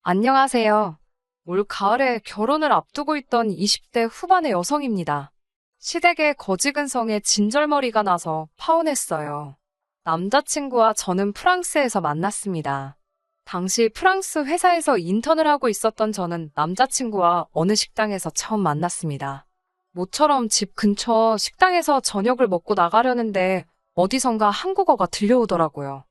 안녕하세요. 올 가을에 결혼을 앞두고 있던 20대 후반의 여성입니다. 시댁의 거지근성에 진절머리가 나서 파혼했어요. 남자친구와 저는 프랑스에서 만났습니다. 당시 프랑스 회사에서 인턴을 하고 있었던 저는 남자친구와 어느 식당에서 처음 만났습니다. 모처럼 집 근처 식당에서 저녁을 먹고 나가려는데 어디선가 한국어가 들려오더라고요.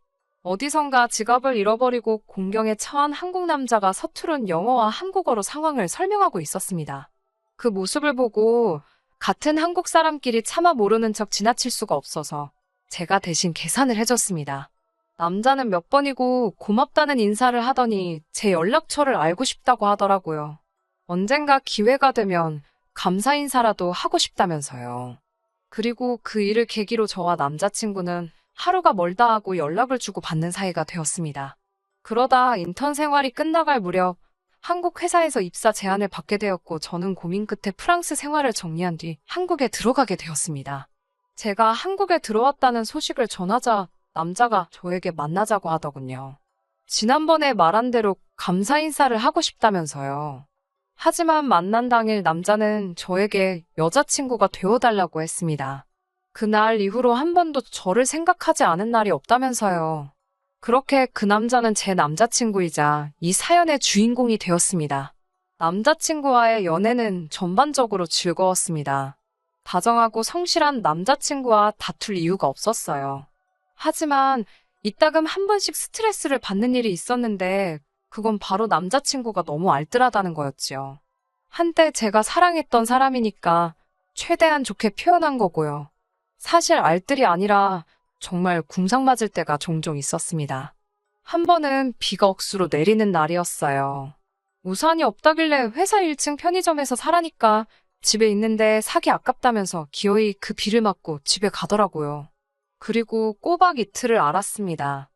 어디선가 지갑을 잃어버리고 공경에 처한 한국 남자가 서투른 영어와 한국어로 상황을 설명하고 있었습니다. 그 모습을 보고 같은 한국 사람끼리 차마 모르는 척 지나칠 수가 없어서 제가 대신 계산을 해줬습니다. 남자는 몇 번이고 고맙다는 인사를 하더니 제 연락처를 알고 싶다고 하더라고요. 언젠가 기회가 되면 감사 인사라도 하고 싶다면서요. 그리고 그 일을 계기로 저와 남자친구는 하루가 멀다 하고 연락을 주고 받는 사이가 되었습니다. 그러다 인턴 생활이 끝나갈 무렵 한국 회사에서 입사 제안을 받게 되었고 저는 고민 끝에 프랑스 생활을 정리한 뒤 한국에 들어가게 되었습니다. 제가 한국에 들어왔다는 소식을 전하자 남자가 저에게 만나자고 하더군요. 지난번에 말한 대로 감사 인사를 하고 싶다면서요. 하지만 만난 당일 남자는 저에게 여자친구가 되어달라고 했습니다. 그날 이후로 한 번도 저를 생각하지 않은 날이 없다면서요. 그렇게 그 남자는 제 남자친구이자 이 사연의 주인공이 되었습니다. 남자친구와의 연애는 전반적으로 즐거웠습니다. 다정하고 성실한 남자친구와 다툴 이유가 없었어요. 하지만 이따금 한 번씩 스트레스를 받는 일이 있었는데 그건 바로 남자친구가 너무 알뜰하다는 거였지요. 한때 제가 사랑했던 사람이니까 최대한 좋게 표현한 거고요. 사실 알뜰이 아니라 정말 궁상 맞을 때가 종종 있었습니다. 한 번은 비가 억수로 내리는 날이었어요. 우산이 없다길래 회사 1층 편의점에서 사라니까 집에 있는데 사기 아깝다면서 기어이 그 비를 맞고 집에 가더라고요. 그리고 꼬박 이틀을 알았습니다.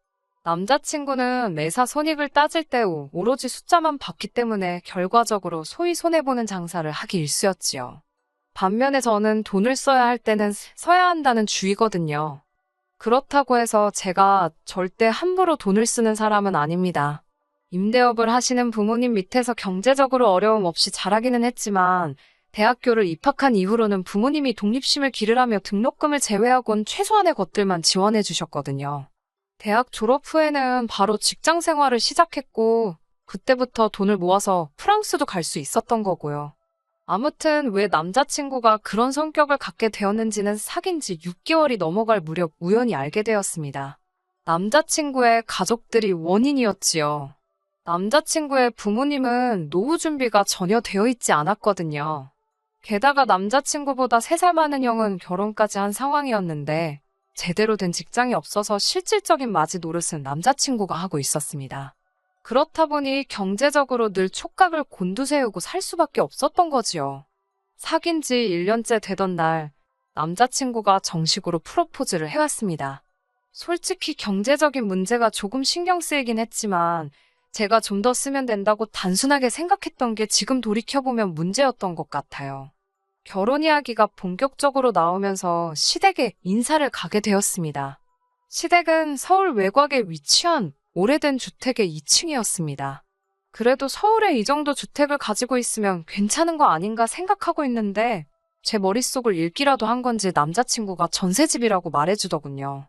남자친구는 매사 손익을 따질 때 오로지 숫자만 봤기 때문에 결과적으로 소위 손해보는 장사를 하기 일쑤였지요. 반면에 저는 돈을 써야 할 때는 써야 한다는 주의거든요. 그렇다고 해서 제가 절대 함부로 돈을 쓰는 사람은 아닙니다. 임대업을 하시는 부모님 밑에서 경제적으로 어려움 없이 자라기는 했지만 대학교를 입학한 이후로는 부모님이 독립심을 기르라며 등록금을 제외하곤 최소한의 것들만 지원해 주셨거든요. 대학 졸업 후에는 바로 직장 생활을 시작했고 그때부터 돈을 모아서 프랑스도 갈 수 있었던 거고요. 아무튼 왜 남자친구가 그런 성격을 갖게 되었는지는 사귄 지 6개월이 넘어갈 무렵 우연히 알게 되었습니다. 남자친구의 가족들이 원인이었지요. 남자친구의 부모님은 노후 준비가 전혀 되어 있지 않았거든요. 게다가 남자친구보다 3살 많은 형은 결혼까지 한 상황이었는데 제대로 된 직장이 없어서 실질적인 맞이 노릇은 남자친구가 하고 있었습니다. 그렇다 보니 경제적으로 늘 촉각을 곤두세우고 살 수밖에 없었던 거지요. 사귄 지 1년째 되던 날 남자친구가 정식으로 프로포즈를 해왔습니다. 솔직히 경제적인 문제가 조금 신경 쓰이긴 했지만 제가 좀 더 쓰면 된다고 단순하게 생각했던 게 지금 돌이켜보면 문제였던 것 같아요. 결혼 이야기가 본격적으로 나오면서 시댁에 인사를 가게 되었습니다. 시댁은 서울 외곽에 위치한 오래된 주택의 2층이었습니다. 그래도 서울에 이 정도 주택을 가지고 있으면 괜찮은 거 아닌가 생각하고 있는데 제 머릿속을 읽기라도 한 건지 남자친구가 전셋집이라고 말해주더군요.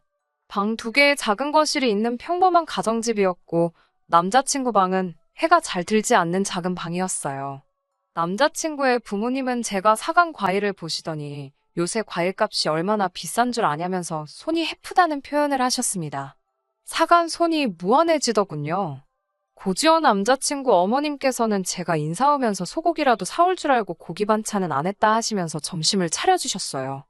방 2개의 작은 거실이 있는 평범한 가정집이었고 남자친구 방은 해가 잘 들지 않는 작은 방이었어요. 남자친구의 부모님은 제가 사간 과일을 보시더니 요새 과일값이 얼마나 비싼 줄 아냐면서 손이 해프다는 표현을 하셨습니다. 사간 손이 무한해지더군요. 고지원 남자친구 어머님께서는 제가 인사 오면서 소고기라도 사올 줄 알고 고기 반찬은 안 했다 하시면서 점심을 차려주셨어요.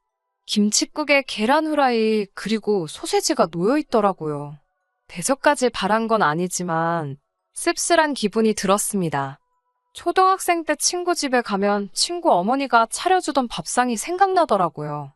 김칫국에 계란 후라이 그리고 소세지가 놓여있더라고요. 대접까지 바란 건 아니지만 씁쓸한 기분이 들었습니다. 초등학생 때 친구 집에 가면 친구 어머니가 차려주던 밥상이 생각나더라고요.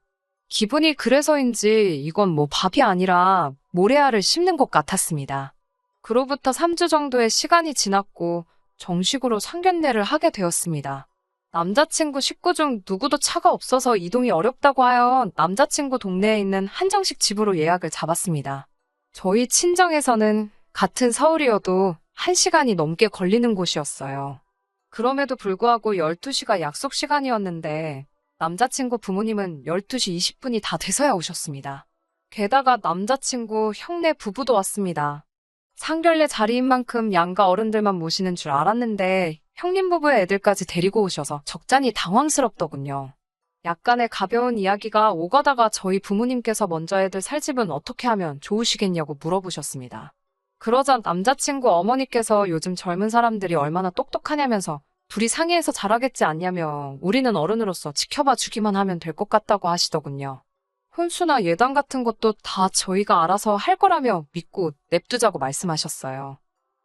기분이 그래서인지 이건 뭐 밥이 아니라 모래알을 씹는 것 같았습니다. 그로부터 3주 정도의 시간이 지났고 정식으로 상견례를 하게 되었습니다. 남자친구 식구 중 누구도 차가 없어서 이동이 어렵다고 하여 남자친구 동네에 있는 한정식 집으로 예약을 잡았습니다. 저희 친정에서는 같은 서울이어도 1시간이 넘게 걸리는 곳이었어요. 그럼에도 불구하고 12시가 약속 시간이었는데 남자친구 부모님은 12시 20분이 다 돼서야 오셨습니다. 게다가 남자친구 형네 부부도 왔습니다. 상견례 자리인 만큼 양가 어른들만 모시는 줄 알았는데 형님 부부의 애들까지 데리고 오셔서 적잖이 당황스럽더군요. 약간의 가벼운 이야기가 오가다가 저희 부모님께서 먼저 애들 살 집은 어떻게 하면 좋으시겠냐고 물어보셨습니다. 그러자 남자친구 어머니께서 요즘 젊은 사람들이 얼마나 똑똑하냐면서 둘이 상의해서 잘하겠지 않냐며 우리는 어른으로서 지켜봐 주기만 하면 될 것 같다고 하시더군요. 혼수나 예단 같은 것도 다 저희가 알아서 할 거라며 믿고 냅두자고 말씀하셨어요.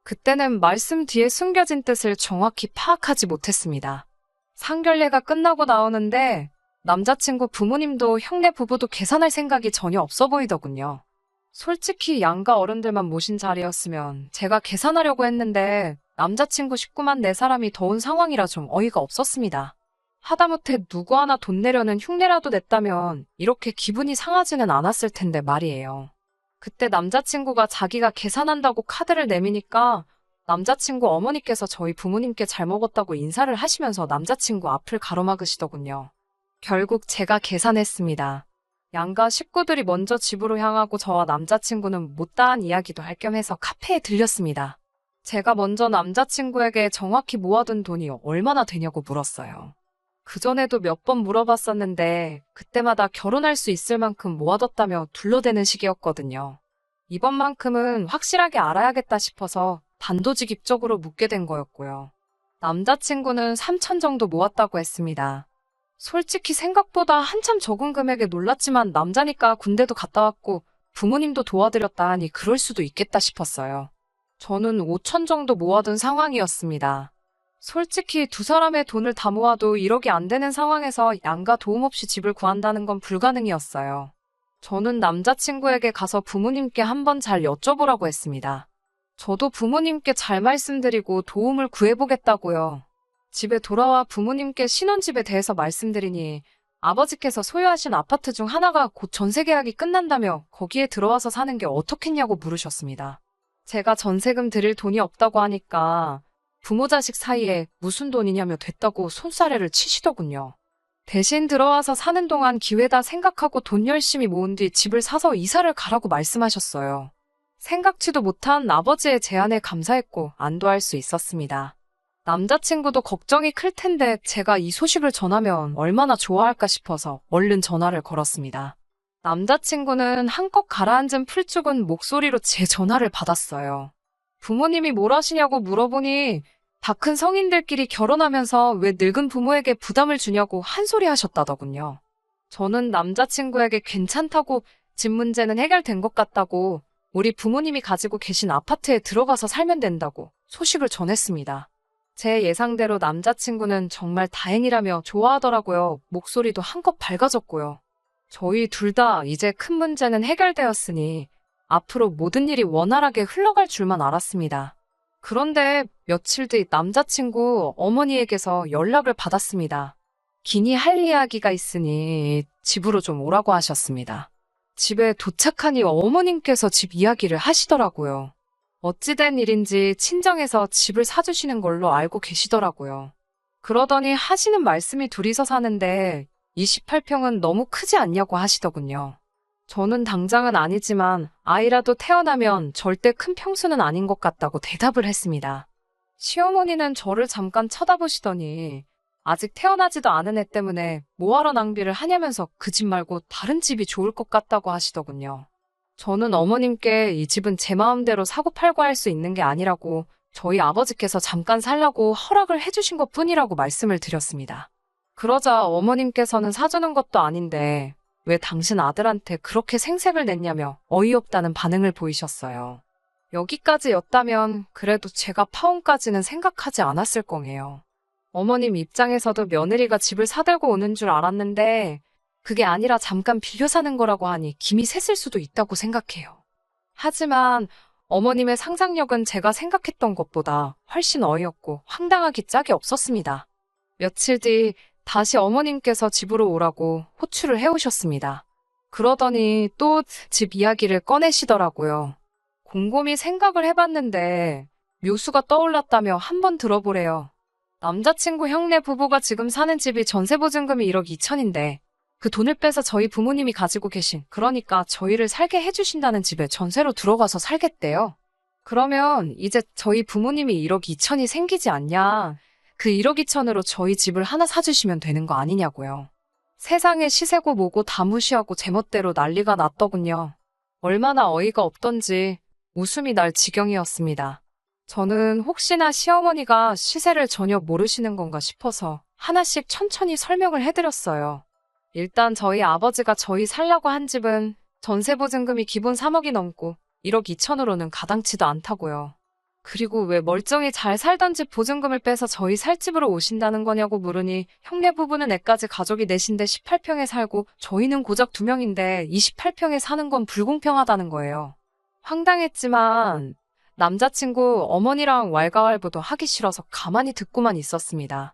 그때는 말씀 뒤에 숨겨진 뜻을 정확히 파악하지 못했습니다. 상견례가 끝나고 나오는데 남자친구 부모님도 형네 부부도 계산할 생각이 전혀 없어 보이더군요. 솔직히 양가 어른들만 모신 자리였으면 제가 계산하려고 했는데 남자친구 식구만 4사람이 더 온 상황이라 좀 어이가 없었습니다. 하다못해 누구 하나 돈 내려는 흉내라도 냈다면 이렇게 기분이 상하지는 않았을 텐데 말이에요. 그때 남자친구가 자기가 계산한다고 카드를 내미니까 남자친구 어머니께서 저희 부모님께 잘 먹었다고 인사를 하시면서 남자친구 앞을 가로막으시더군요. 결국 제가 계산했습니다. 양가 식구들이 먼저 집으로 향하고 저와 남자친구는 못다한 이야기도 할 겸 해서 카페에 들렸습니다. 제가 먼저 남자친구에게 정확히 모아둔 돈이 얼마나 되냐고 물었어요. 그전에도 몇 번 물어봤었는데 그때마다 결혼할 수 있을 만큼 모아뒀다며 둘러대는 시기였거든요. 이번만큼은 확실하게 알아야겠다 싶어서 단도직입적으로 묻게 된 거였고요. 남자친구는 3천 정도 모았다고 했습니다. 솔직히 생각보다 한참 적은 금액에 놀랐지만 남자니까 군대도 갔다 왔고 부모님도 도와드렸다 하니 그럴 수도 있겠다 싶었어요. 저는 5천 정도 모아둔 상황이었습니다. 솔직히 2사람의 돈을 다 모아도 1억이 안 되는 상황에서 양가 도움 없이 집을 구한다는 건 불가능이었어요. 저는 남자친구에게 가서 부모님께 한번 잘 여쭤보라고 했습니다. 저도 부모님께 잘 말씀드리고 도움을 구해보겠다고요. 집에 돌아와 부모님께 신혼집에 대해서 말씀드리니 아버지께서 소유하신 아파트 중 하나가 곧 전세 계약이 끝난다며 거기에 들어와서 사는 게 어떻겠냐고 물으셨습니다. 제가 전세금 드릴 돈이 없다고 하니까 부모 자식 사이에 무슨 돈이냐며 됐다고 손사래를 치시더군요. 대신 들어와서 사는 동안 기회다 생각하고 돈 열심히 모은 뒤 집을 사서 이사를 가라고 말씀하셨어요. 생각지도 못한 아버지의 제안에 감사했고 안도할 수 있었습니다. 남자친구도 걱정이 클 텐데 제가 이 소식을 전하면 얼마나 좋아할까 싶어서 얼른 전화를 걸었습니다. 남자친구는 한껏 가라앉은 풀죽은 목소리로 제 전화를 받았어요. 부모님이 뭘 하시냐고 물어보니 다 큰 성인들끼리 결혼하면서 왜 늙은 부모에게 부담을 주냐고 한 소리 하셨다더군요. 저는 남자친구에게 괜찮다고 집 문제는 해결된 것 같다고 우리 부모님이 가지고 계신 아파트에 들어가서 살면 된다고 소식을 전했습니다. 제 예상대로 남자친구는 정말 다행이라며 좋아하더라고요. 목소리도 한껏 밝아졌고요. 저희 둘 다 이제 큰 문제는 해결되었으니 앞으로 모든 일이 원활하게 흘러갈 줄만 알았습니다. 그런데 며칠 뒤 남자친구 어머니에게서 연락을 받았습니다. 긴히 할 이야기가 있으니 집으로 좀 오라고 하셨습니다. 집에 도착하니 어머님께서 집 이야기를 하시더라고요. 어찌된 일인지 친정에서 집을 사주시는 걸로 알고 계시더라고요. 그러더니 하시는 말씀이 둘이서 사는데 28평은 너무 크지 않냐고 하시더군요. 저는 당장은 아니지만 아이라도 태어나면 절대 큰 평수는 아닌 것 같다고 대답을 했습니다. 시어머니는 저를 잠깐 쳐다보시더니 아직 태어나지도 않은 애 때문에 뭐하러 낭비를 하냐면서 그 집 말고 다른 집이 좋을 것 같다고 하시더군요. 저는 어머님께 이 집은 제 마음대로 사고 팔고 할 수 있는 게 아니라고 저희 아버지께서 잠깐 살라고 허락을 해주신 것 뿐이라고 말씀을 드렸습니다. 그러자 어머님께서는 사주는 것도 아닌데 왜 당신 아들한테 그렇게 생색을 냈냐며 어이없다는 반응을 보이셨어요. 여기까지였다면 그래도 제가 파혼까지는 생각하지 않았을 거예요. 어머님 입장에서도 며느리가 집을 사들고 오는 줄 알았는데 그게 아니라 잠깐 빌려 사는 거라고 하니 김이 샜을 수도 있다고 생각해요. 하지만 어머님의 상상력은 제가 생각했던 것보다 훨씬 어이없고 황당하기 짝이 없었습니다. 며칠 뒤 다시 어머님께서 집으로 오라고 호출을 해오셨습니다. 그러더니 또 집 이야기를 꺼내시더라고요. 곰곰이 생각을 해봤는데 묘수가 떠올랐다며 한번 들어보래요. 남자친구 형네 부부가 지금 사는 집이 전세보증금이 1억 2천인데 그 돈을 빼서 저희 부모님이 가지고 계신, 그러니까 저희를 살게 해주신다는 집에 전세로 들어가서 살겠대요. 그러면 이제 저희 부모님이 1억 2천이 생기지 않냐. 그 1억 2천으로 저희 집을 하나 사주시면 되는 거 아니냐고요. 세상에 시세고 뭐고 다 무시하고 제멋대로 난리가 났더군요. 얼마나 어이가 없던지 웃음이 날 지경이었습니다. 저는 혹시나 시어머니가 시세를 전혀 모르시는 건가 싶어서 하나씩 천천히 설명을 해드렸어요. 일단 저희 아버지가 저희 살려고 한 집은 전세보증금이 기본 3억이 넘고 1억 2천으로는 가당치도 않다고요. 그리고 왜 멀쩡히 잘 살던 집 보증금을 빼서 저희 살 집으로 오신다는 거냐고 물으니 형네 부부는 애까지 가족이 넷인데 18평에 살고 저희는 고작 2명인데 28평에 사는 건 불공평하다는 거예요. 황당했지만 남자친구 어머니랑 왈가왈부도 하기 싫어서 가만히 듣고만 있었습니다.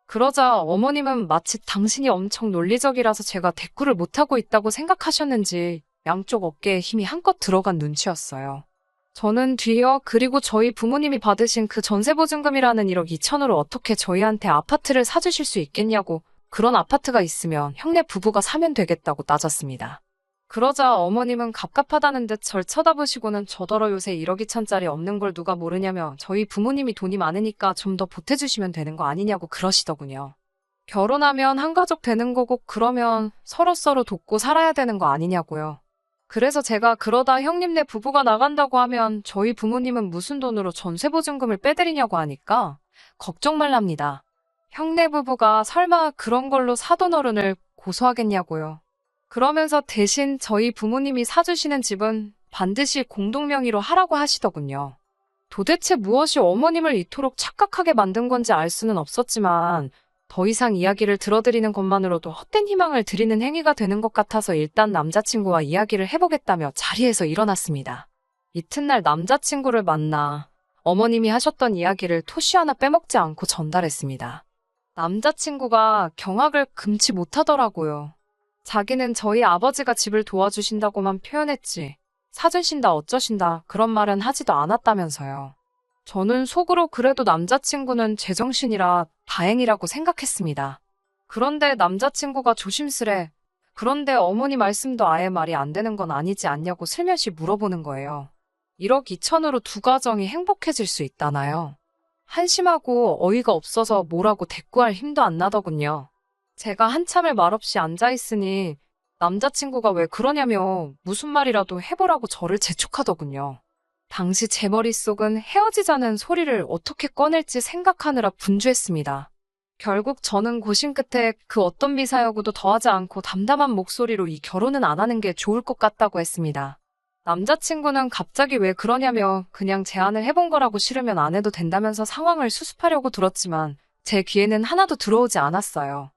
그러자 어머님은 마치 당신이 엄청 논리적이라서 제가 대꾸를 못하고 있다고 생각하셨는지 양쪽 어깨에 힘이 한껏 들어간 눈치였어요. 저는 뒤이어 그리고 저희 부모님이 받으신 그 전세보증금이라는 1억 2천으로 어떻게 저희한테 아파트를 사주실 수 있겠냐고, 그런 아파트가 있으면 형네 부부가 사면 되겠다고 따졌습니다. 그러자 어머님은 갑갑하다는 듯 절 쳐다보시고는 저더러 요새 1억 2천짜리 없는 걸 누가 모르냐며 저희 부모님이 돈이 많으니까 좀 더 보태주시면 되는 거 아니냐고 그러시더군요. 결혼하면 한 가족 되는 거고 그러면 서로서로 돕고 살아야 되는 거 아니냐고요. 그래서 제가 그러다 형님네 부부가 나간다고 하면 저희 부모님은 무슨 돈으로 전세보증금을 빼드리냐고 하니까 걱정 말랍니다. 형네 부부가 설마 그런 걸로 사돈 어른을 고소하겠냐고요. 그러면서 대신 저희 부모님이 사주시는 집은 반드시 공동명의로 하라고 하시더군요. 도대체 무엇이 어머님을 이토록 착각하게 만든 건지 알 수는 없었지만 더 이상 이야기를 들어드리는 것만으로도 헛된 희망을 드리는 행위가 되는 것 같아서 일단 남자친구와 이야기를 해보겠다며 자리에서 일어났습니다. 이튿날 남자친구를 만나 어머님이 하셨던 이야기를 토시 하나 빼먹지 않고 전달했습니다. 남자친구가 경악을 금치 못하더라고요. 자기는 저희 아버지가 집을 도와주신다고만 표현했지 사주신다 어쩌신다 그런 말은 하지도 않았다면서요. 저는 속으로 그래도 남자친구는 제정신이라 다행이라고 생각했습니다. 그런데 남자친구가 조심스레 그런데 어머니 말씀도 아예 말이 안 되는 건 아니지 않냐고 슬며시 물어보는 거예요. 1억 2천으로 두 가정이 행복해질 수 있다나요? 한심하고 어이가 없어서 뭐라고 대꾸할 힘도 안 나더군요. 제가 한참을 말없이 앉아있으니 남자친구가 왜 그러냐며 무슨 말이라도 해보라고 저를 재촉하더군요. 당시 제 머릿속은 헤어지자는 소리를 어떻게 꺼낼지 생각하느라 분주했습니다. 결국 저는 고심 끝에 그 어떤 미사여구도 더하지 않고 담담한 목소리로 이 결혼은 안 하는 게 좋을 것 같다고 했습니다. 남자친구는 갑자기 왜 그러냐며 그냥 제안을 해본 거라고 싫으면 안 해도 된다면서 상황을 수습하려고 들었지만 제 귀에는 하나도 들어오지 않았어요.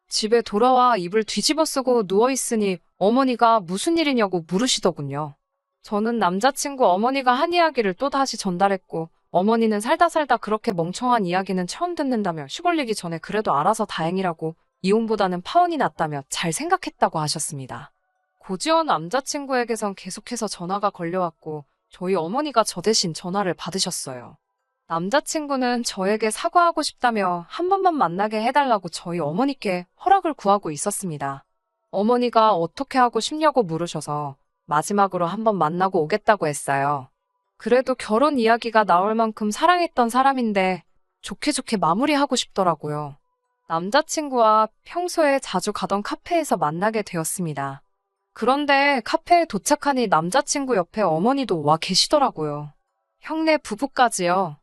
집에 돌아와 이불 뒤집어 쓰고 누워있으니 어머니가 무슨 일이냐고 물으시더군요. 저는 남자친구 어머니가 한 이야기를 또다시 전달했고 어머니는 살다 살다 그렇게 멍청한 이야기는 처음 듣는다며 시골리기 전에 그래도 알아서 다행이라고 이혼보다는 파혼이 낫다며 잘 생각했다고 하셨습니다. 고지원 남자친구에게선 계속해서 전화가 걸려왔고 저희 어머니가 저 대신 전화를 받으셨어요. 남자친구는 저에게 사과하고 싶다며 한 번만 만나게 해달라고 저희 어머니께 허락을 구하고 있었습니다. 어머니가 어떻게 하고 싶냐고 물으셔서 마지막으로 한번 만나고 오겠다고 했어요. 그래도 결혼 이야기가 나올 만큼 사랑했던 사람인데 좋게 좋게 마무리하고 싶더라고요. 남자친구와 평소에 자주 가던 카페에서 만나게 되었습니다. 그런데 카페에 도착하니 남자친구 옆에 어머니도 와 계시더라고요. 형네 부부까지요.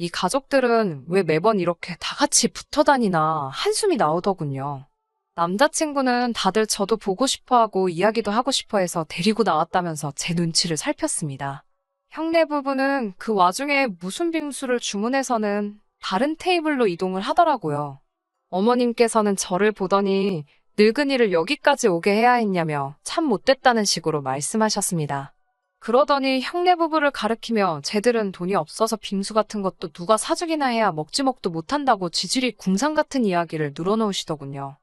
이 가족들은 왜 매번 이렇게 다 같이 붙어 다니나 한숨이 나오더군요. 남자친구는 다들 저도 보고 싶어하고 이야기도 하고 싶어해서 데리고 나왔다면서 제 눈치를 살폈습니다. 형네 부부는 그 와중에 무슨 빙수를 주문해서는 다른 테이블로 이동을 하더라고요. 어머님께서는 저를 보더니 늙은이를 여기까지 오게 해야 했냐며 참 못됐다는 식으로 말씀하셨습니다. 그러더니 형네 부부를 가리키며 쟤들은 돈이 없어서 빙수 같은 것도 누가 사주기나 해야 먹지 못한다고 지질이 궁상 같은 이야기를 늘어놓으시더군요.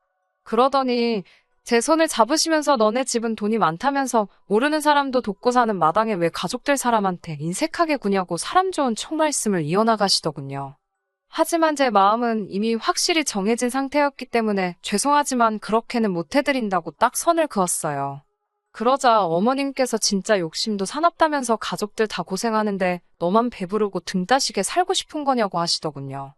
그러더니 제 손을 잡으시면서 너네 집은 돈이 많다면서 모르는 사람도 돕고 사는 마당에 왜 가족들 사람한테 인색하게 구냐고 사람 좋은 총말씀을 이어나가시더군요. 하지만 제 마음은 이미 확실히 정해진 상태였기 때문에 죄송하지만 그렇게는 못해드린다고 딱 선을 그었어요. 그러자 어머님께서 진짜 욕심도 사납다면서 가족들 다 고생하는데 너만 배부르고 등 따시게 살고 싶은 거냐고 하시더군요.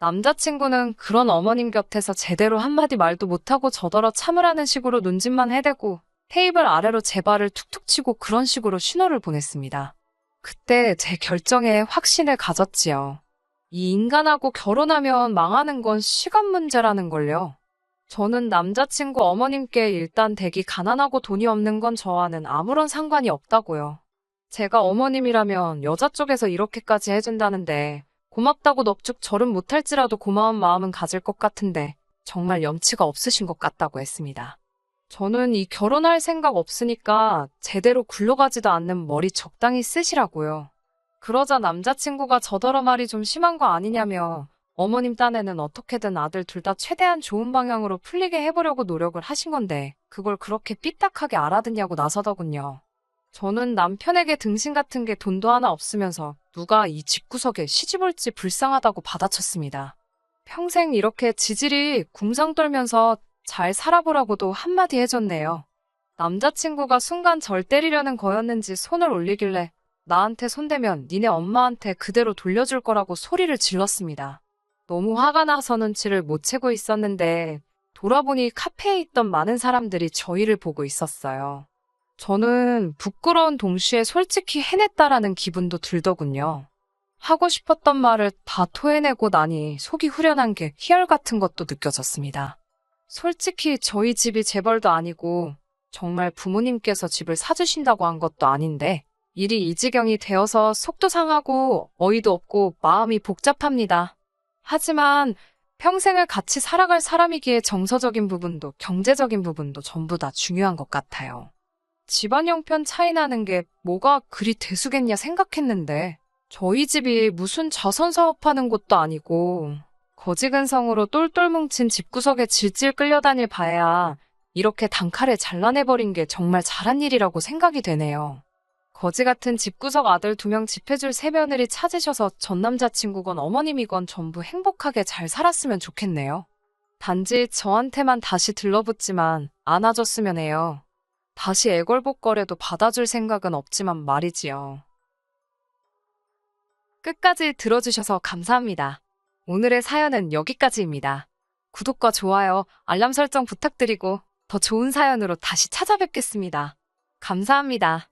남자친구는 그런 어머님 곁에서 제대로 한마디 말도 못하고 저더러 참으라는 식으로 눈짓만 해대고 테이블 아래로 제 발을 툭툭 치고 그런 식으로 신호를 보냈습니다. 그때 제 결정에 확신을 가졌지요. 이 인간하고 결혼하면 망하는 건 시간 문제라는 걸요. 저는 남자친구 어머님께 일단 댁이 가난하고 돈이 없는 건 저와는 아무런 상관이 없다고요. 제가 어머님이라면 여자 쪽에서 이렇게까지 해준다는데 고맙다고 넙죽 절은 못할지라도 고마운 마음은 가질 것 같은데 정말 염치가 없으신 것 같다고 했습니다. 저는 이 결혼할 생각 없으니까 제대로 굴러가지도 않는 머리 적당히 쓰시라고요. 그러자 남자친구가 저더러 말이 좀 심한 거 아니냐며 어머님 딴에는 어떻게든 아들 둘 다 최대한 좋은 방향으로 풀리게 해보려고 노력을 하신 건데 그걸 그렇게 삐딱하게 알아듣냐고 나서더군요. 저는 남편에게 등신 같은 게 돈도 하나 없으면서 누가 이 집구석에 시집 올지 불쌍하다고 받아쳤습니다. 평생 이렇게 지질이 궁상 떨면서 잘 살아보라고도 한마디 해줬네요. 남자친구가 순간 절 때리려는 거였는지 손을 올리길래 나한테 손대면 니네 엄마한테 그대로 돌려줄 거라고 소리를 질렀습니다. 너무 화가 나서 눈치를 못 채고 있었는데 돌아보니 카페에 있던 많은 사람들이 저희를 보고 있었어요. 저는 부끄러운 동시에 솔직히 해냈다라는 기분도 들더군요. 하고 싶었던 말을 다 토해내고 나니 속이 후련한 게 희열 같은 것도 느껴졌습니다. 솔직히 저희 집이 재벌도 아니고 정말 부모님께서 집을 사주신다고 한 것도 아닌데 일이 이 지경이 되어서 속도 상하고 어이도 없고 마음이 복잡합니다. 하지만 평생을 같이 살아갈 사람이기에 정서적인 부분도 경제적인 부분도 전부 다 중요한 것 같아요. 집안 형편 차이 나는 게 뭐가 그리 대수겠냐 생각했는데 저희 집이 무슨 자선 사업하는 곳도 아니고 거지근성으로 똘똘 뭉친 집구석에 질질 끌려다닐 바에야 이렇게 단칼에 잘라내버린 게 정말 잘한 일이라고 생각이 되네요. 거지 같은 집구석 아들 2명 집해줄 새며느리 찾으셔서 전 남자친구건 어머님이건 전부 행복하게 잘 살았으면 좋겠네요. 단지 저한테만 다시 들러붙지만 안아줬으면 해요. 다시 애걸복걸해도 받아줄 생각은 없지만 말이지요. 끝까지 들어주셔서 감사합니다. 오늘의 사연은 여기까지입니다. 구독과 좋아요, 알람 설정 부탁드리고 더 좋은 사연으로 다시 찾아뵙겠습니다. 감사합니다.